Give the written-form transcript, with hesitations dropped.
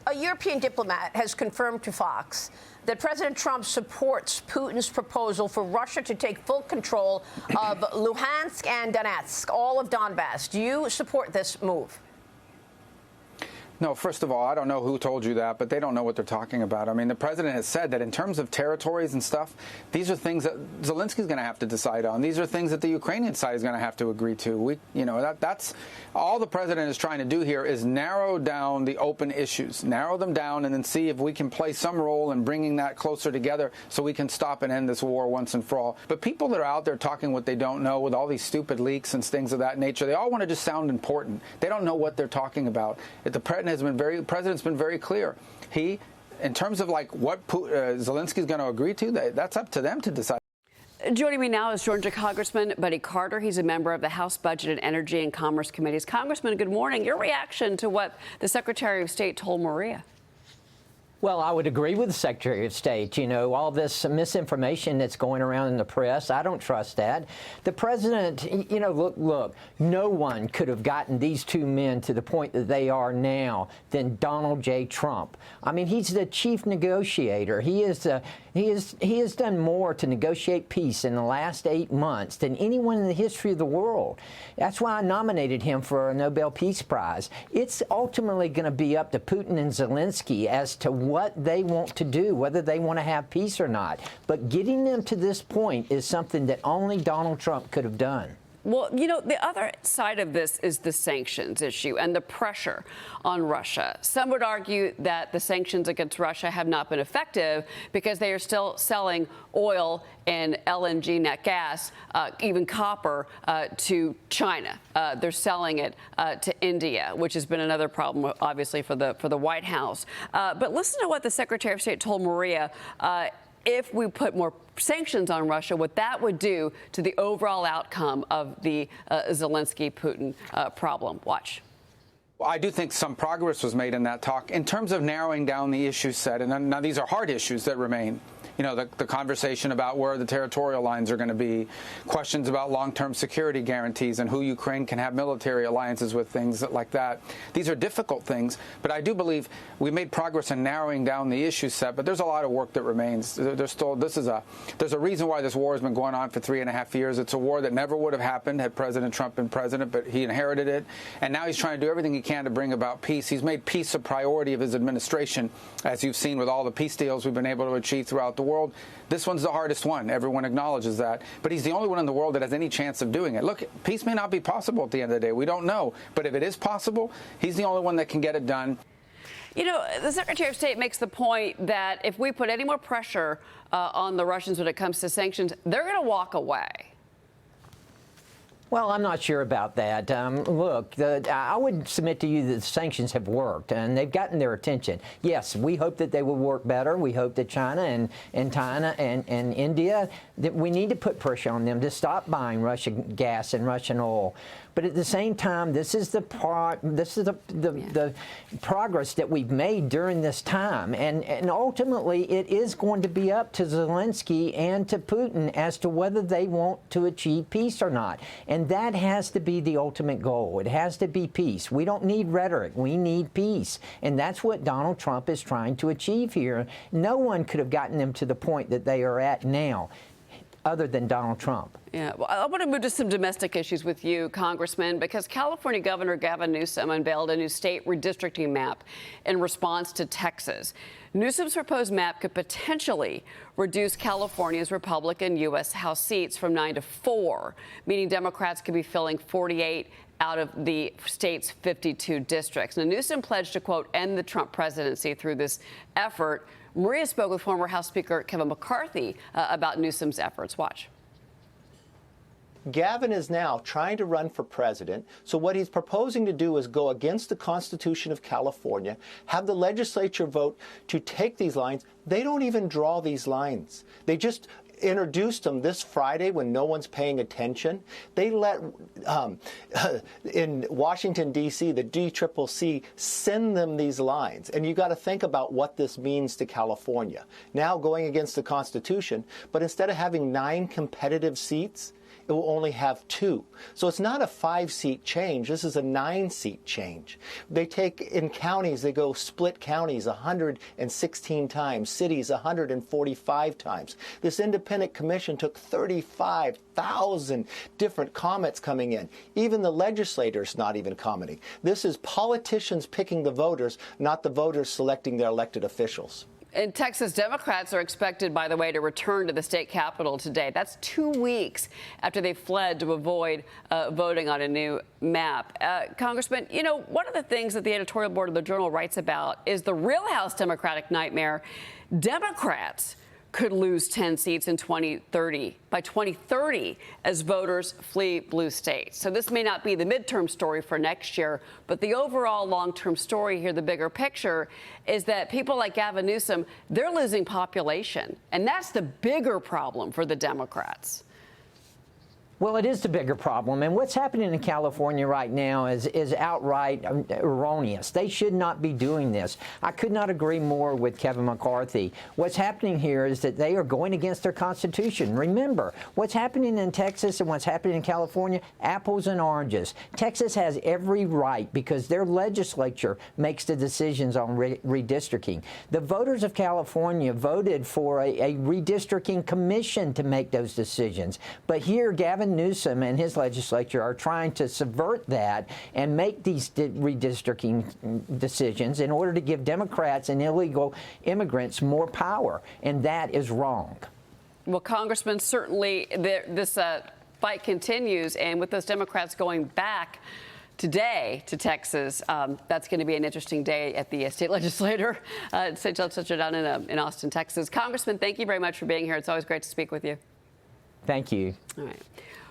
A European diplomat has confirmed to Fox that President Trump supports Putin's proposal for Russia to take full control of Luhansk and Donetsk, all of Donbass. Do you support this move? No, first of all, I don't know who told you that, but they don't know what they're talking about. I mean, the president has said that in terms of territories and stuff, these are things that Zelensky's going to have to decide on. These are things that the Ukrainian side is going to have to agree to. That's all the president is trying to do here is narrow down the open issues, narrow them down, and then see if we can play some role in bringing that closer together so we can stop and end this war once and for all. But people that are out there talking what they don't know with all these stupid leaks and things of that nature, they all want to just sound important. They don't know what they're talking about. The president's been very clear. In terms of like what Zelensky's going to agree to, that's up to them to decide. Joining me now is Georgia Congressman Buddy Carter. He's a member of the House Budget and Energy and Commerce Committees. Congressman, good morning. Your reaction to what the Secretary of State told Maria? Well, I would agree with the Secretary of State. You know, all this misinformation that's going around in the press, I don't trust that. The president, you know, look, no one could have gotten these two men to the point that they are now than Donald J. Trump. I mean, he's the chief negotiator. He has done more to negotiate peace in the last 8 months than anyone in the history of the world. That's why I nominated him for a Nobel Peace Prize. It's ultimately going to be up to Putin and Zelenskyy as to what they want to do, whether they want to have peace or not. But getting them to this point is something that only Donald Trump could have done. Well, you know, the other side of this is the sanctions issue and the pressure on Russia. Some would argue that the sanctions against Russia have not been effective because they are still selling oil and LNG net gas, even copper, to China. They're selling it to India, which has been another problem, obviously, for the White House. But listen to what the Secretary of State told Maria. If we put more sanctions on Russia, what that would do to the overall outcome of the Zelenskyy-Putin problem. Watch. Well, I do think some progress was made in that talk in terms of narrowing down the issue set. And now these are hard issues that remain. You know, the conversation about where the territorial lines are going to be, questions about long-term security guarantees and who Ukraine can have military alliances with, things like that. These are difficult things, but I do believe we made progress in narrowing down the issue set, but there's a lot of work that remains. There's a reason why this war has been going on for 3.5 years. It's a war that never would have happened had President Trump been president, but he inherited it, and now he's trying to do everything he can to bring about peace. He's made peace a priority of his administration, as you've seen with all the peace deals we've been able to achieve throughout the world. This one's the hardest one. Everyone acknowledges that. But he's the only one in the world that has any chance of doing it. Look, peace may not be possible at the end of the day. We don't know. But if it is possible, he's the only one that can get it done. You know, the Secretary of State makes the point that if we put any more pressure on the Russians when it comes to sanctions, they're going to walk away. Well, I'm not sure about that. Look, I would submit to you that the sanctions have worked, and they've gotten their attention. Yes, we hope that they will work better. We hope that China and India, that we need to put pressure on them to stop buying Russian gas and Russian oil. But at the same time, this is the progress that we've made during this time, and ultimately it is going to be up to Zelenskyy and to Putin as to whether they want to achieve peace or not. And that has to be the ultimate goal. It has to be peace. We don't need rhetoric. We need peace. And that's what Donald Trump is trying to achieve here. No one could have gotten them to the point that they are at now, other than Donald Trump. Yeah, well, I want to move to some domestic issues with you, Congressman, because California Governor Gavin Newsom unveiled a new state redistricting map in response to Texas. Newsom's proposed map could potentially reduce California's Republican U.S. House seats from 9 to 4, meaning Democrats could be filling 48 out of the state's 52 districts. Now, Newsom pledged to, quote, end the Trump presidency through this effort. Maria spoke with former House Speaker Kevin McCarthy about Newsom's efforts. Watch. Gavin is now trying to run for president. So what he's proposing to do is go against the Constitution of California, have the legislature vote to take these lines. They don't even draw these lines. They just introduced them this Friday when no one's paying attention. They let, in Washington, D.C., the DCCC send them these lines. And you got to think about what this means to California. Now going against the Constitution, but instead of having 9 competitive seats, it will only have 2. So it's not a 5-seat change. This is a 9-seat change. They take, in counties, they go split counties 116 times, cities 145 times. This independent commission took 35,000 different comments coming in. Even the legislators not even commenting. This is politicians picking the voters, not the voters selecting their elected officials. And Texas Democrats are expected, by the way, to return to the state capitol today. That's 2 weeks after they fled to avoid voting on a new map. Congressman, you know, one of the things that the editorial board of the Journal writes about is the real House Democratic nightmare. Democrats could lose 10 seats in 2030, by 2030, as voters flee blue states. So this may not be the midterm story for next year, but the overall long-term story here, the bigger picture, is that people like Gavin Newsom, they're losing population. And that's the bigger problem for the Democrats. Well, it is the bigger problem, and what's happening in California right now is outright erroneous. They should not be doing this. I could not agree more with Kevin McCarthy. What's happening here is that they are going against their Constitution. Remember, what's happening in Texas and what's happening in California, apples and oranges. Texas has every right because their legislature makes the decisions on redistricting. The voters of California voted for a redistricting commission to make those decisions. But here, Gavin Newsom and his legislature are trying to subvert that and make these redistricting decisions in order to give Democrats and illegal immigrants more power, and that is wrong. Well, Congressman, certainly this fight continues, and with those Democrats going back today to Texas, that's going to be an interesting day at the state legislature down in Austin, Texas. Congressman, thank you very much for being here. It's always great to speak with you. Thank you. All right.